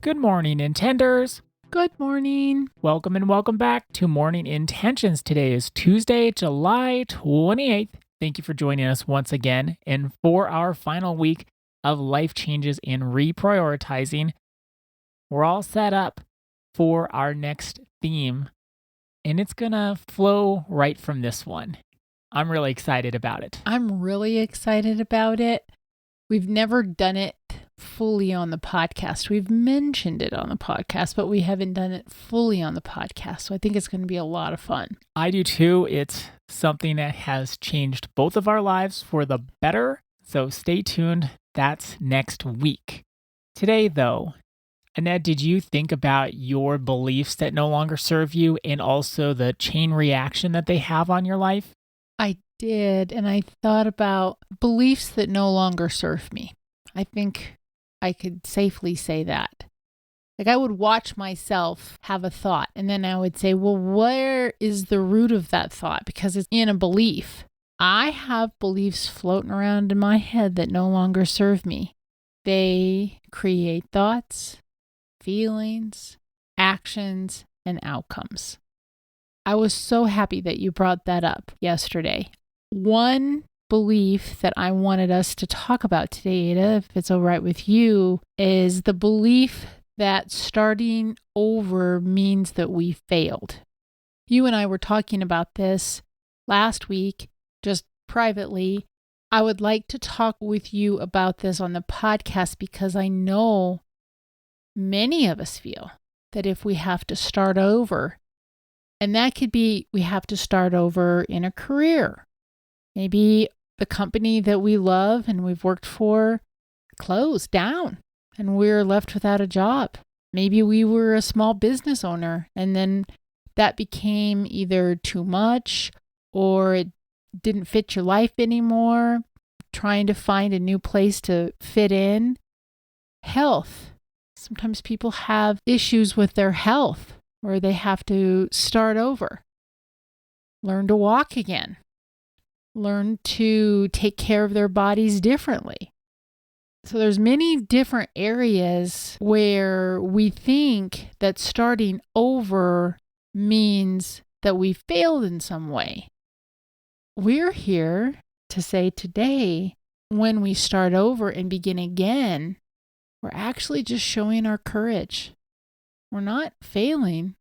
Good morning, Intenders. Good morning. Welcome and welcome back to Morning Intentions. Today is Tuesday, July 28th. Thank you for joining us once again. And for our final week of life changes and reprioritizing, we're all set up for our next theme. And it's going to flow right from this one. I'm really excited about it. I'm really excited about it. We've never done it fully on the podcast. We've mentioned it on the podcast, but we haven't done it fully on the podcast. So I think it's going to be a lot of fun. I do too. It's something that has changed both of our lives for the better. So stay tuned. That's next week. Today, though, Annette, did you think about your beliefs that no longer serve you and also the chain reaction that they have on your life? I did, and I thought about beliefs that no longer serve me. I think I could safely say that. Like I would watch myself have a thought, and then I would say, well, where is the root of that thought? Because it's in a belief. I have beliefs floating around in my head that no longer serve me. They create thoughts, feelings, actions, and outcomes. I was so happy that you brought that up yesterday. One belief that I wanted us to talk about today, Ada, if it's all right with you, is the belief that starting over means that we failed. You and I were talking about this last week, just privately. I would like to talk with you about this on the podcast because I know many of us feel that if we have to start over, and that could be we have to start over in a career. Maybe the company that we love and we've worked for closed down and we're left without a job. Maybe we were a small business owner and then that became either too much or it didn't fit your life anymore, trying to find a new place to fit in. Health. Sometimes people have issues with their health where they have to start over. Learn to walk again. Learn to take care of their bodies differently. So there's many different areas where we think that starting over means that we failed in some way. We're here to say today, when we start over and begin again, we're actually just showing our courage. We're not failing.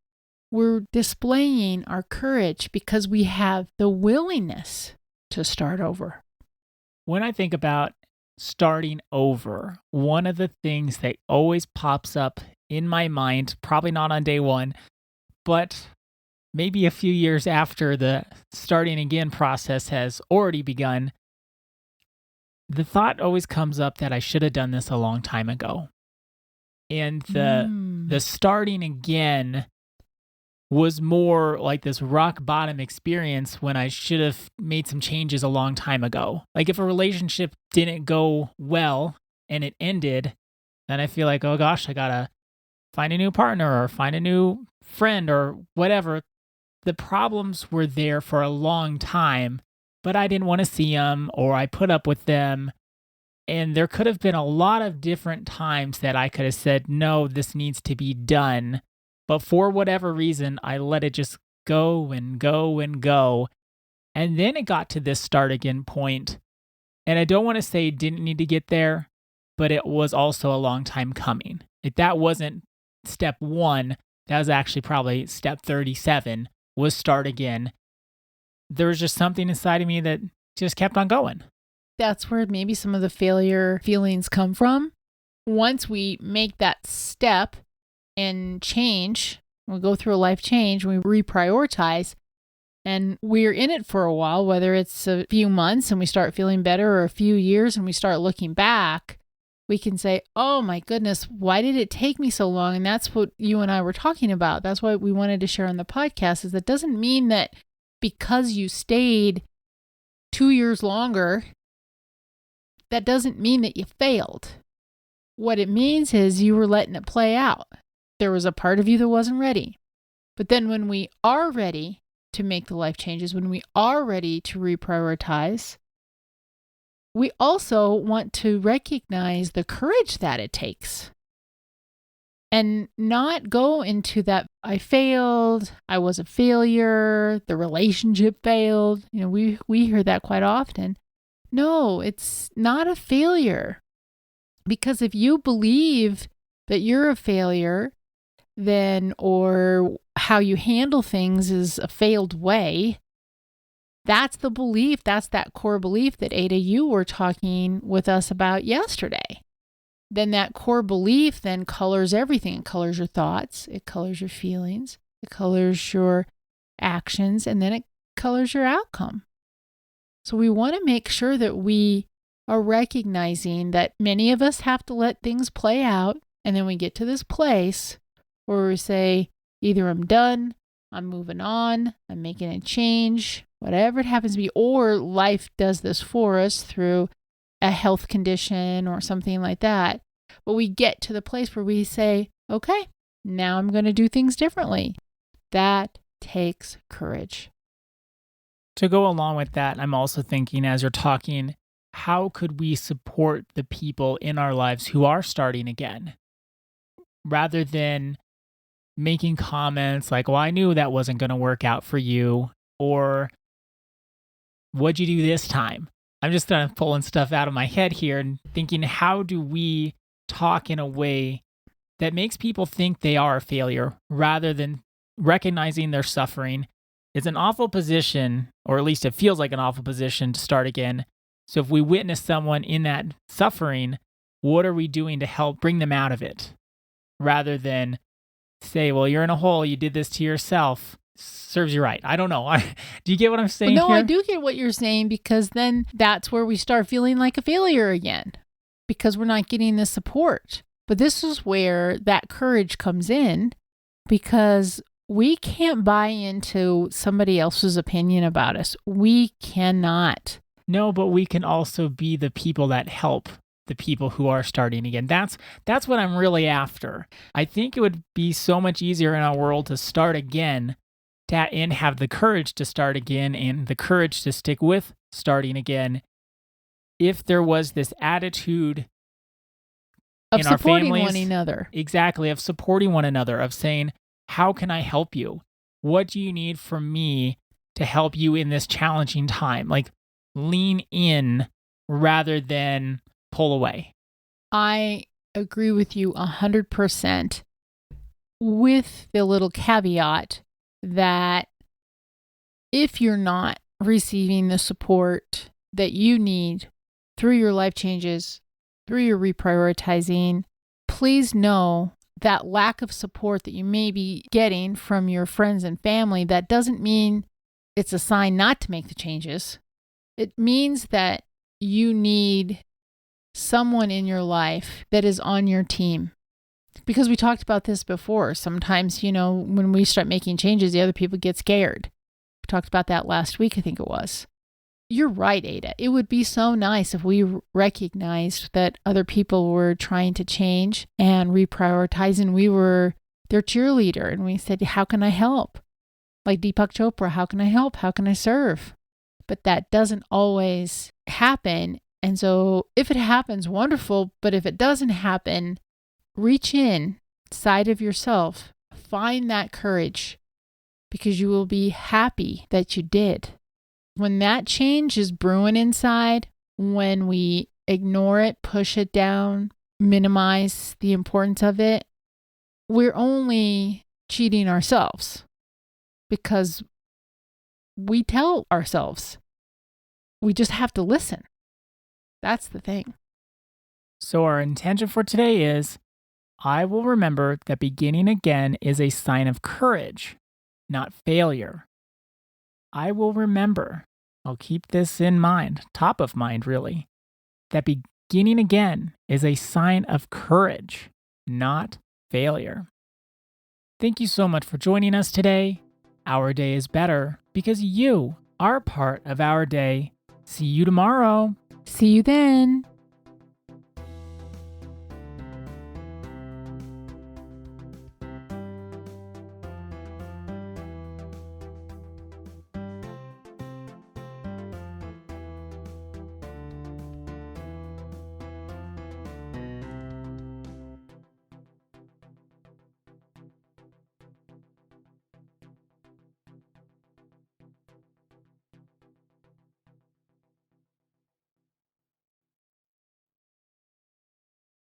We're displaying our courage because we have the willingness to start over. When I think about starting over, one of the things that always pops up in my mind, probably not on day one, but maybe a few years after the starting again process has already begun, the thought always comes up that I should have done this a long time ago. And the starting again was more like this rock bottom experience when I should have made some changes a long time ago. Like if a relationship didn't go well and it ended, then I feel like, oh gosh, I gotta find a new partner or find a new friend or whatever. The problems were there for a long time, but I didn't want to see them or I put up with them. And there could have been a lot of different times that I could have said, no, this needs to be done. But for whatever reason, I let it just go and go and go. And then it got to this start again point. And I don't want to say it didn't need to get there, but it was also a long time coming. If that wasn't step one, that was actually probably step 37, was start again. There was just something inside of me that just kept on going. That's where maybe some of the failure feelings come from. Once we make that step and change, we go through a life change, we reprioritize, and we're in it for a while, whether it's a few months and we start feeling better or a few years and we start looking back, we can say, oh my goodness, why did it take me so long? And that's what you and I were talking about. That's why we wanted to share on the podcast, is that doesn't mean that because you stayed 2 years longer, that doesn't mean that you failed. What it means is you were letting it play out. There was a part of you that wasn't ready. But then when we are ready to make the life changes, when we are ready to reprioritize, we also want to recognize the courage that it takes. and not go into that I failed, I was a failure, the relationship failed. We hear that quite often. No, it's not a failure. Because if you believe that you're a failure, then, or how you handle things is a failed way, that's the belief, that's that core belief that Ada, you were talking with us about yesterday. Then that core belief then colors everything. It colors your thoughts, it colors your feelings, it colors your actions, and then it colors your outcome. So we want to make sure that we are recognizing that many of us have to let things play out, and then we get to this place where we say, either I'm done, I'm moving on, I'm making a change, whatever it happens to be, or life does this for us through a health condition or something like that. But we get to the place where we say, okay, now I'm going to do things differently. That takes courage. To go along with that, I'm also thinking as you're talking, how could we support the people in our lives who are starting again? Rather than making comments like, well, I knew that wasn't going to work out for you, or what'd you do this time? I'm just kind of pulling stuff out of my head here and thinking, how do we talk in a way that makes people think they are a failure rather than recognizing their suffering? It's an awful position, or at least it feels like an awful position to start again. So if we witness someone in that suffering, what are we doing to help bring them out of it? Rather than say, well, you're in a hole, you did this to yourself. Serves you right. I don't know. Do you get what I'm saying here? No, I do get what you're saying, because then that's where we start feeling like a failure again, because we're not getting the support. But this is where that courage comes in, because we can't buy into somebody else's opinion about us. We cannot. No, but we can also be the people that help the people who are starting again. That's what I'm really after. I think it would be so much easier in our world to start again and have the courage to start again and the courage to stick with starting again if there was this attitude of in our supporting families, one another. Exactly, of supporting one another, of saying, how can I help you? What do you need from me to help you in this challenging time? Like, lean in rather than pull away. I agree with you 100%, with the little caveat that if you're not receiving the support that you need through your life changes, through your reprioritizing, please know that lack of support that you may be getting from your friends and family, that doesn't mean it's a sign not to make the changes. It means that you need someone in your life that is on your team. Because we talked about this before. Sometimes, when we start making changes, the other people get scared. We talked about that last week, I think it was. You're right, Ada. It would be so nice if we recognized that other people were trying to change and reprioritize, and we were their cheerleader, and we said, how can I help? Like Deepak Chopra, how can I help? How can I serve? But that doesn't always happen. And so if it happens, wonderful. But if it doesn't happen, reach inside of yourself, find that courage, because you will be happy that you did. When that change is brewing inside, when we ignore it, push it down, minimize the importance of it, we're only cheating ourselves, because we tell ourselves. We just have to listen. That's the thing. So our intention for today is, I will remember that beginning again is a sign of courage, not failure. I will remember, I'll keep this in mind, top of mind really, that beginning again is a sign of courage, not failure. Thank you so much for joining us today. Our day is better because you are part of our day. See you tomorrow. See you then.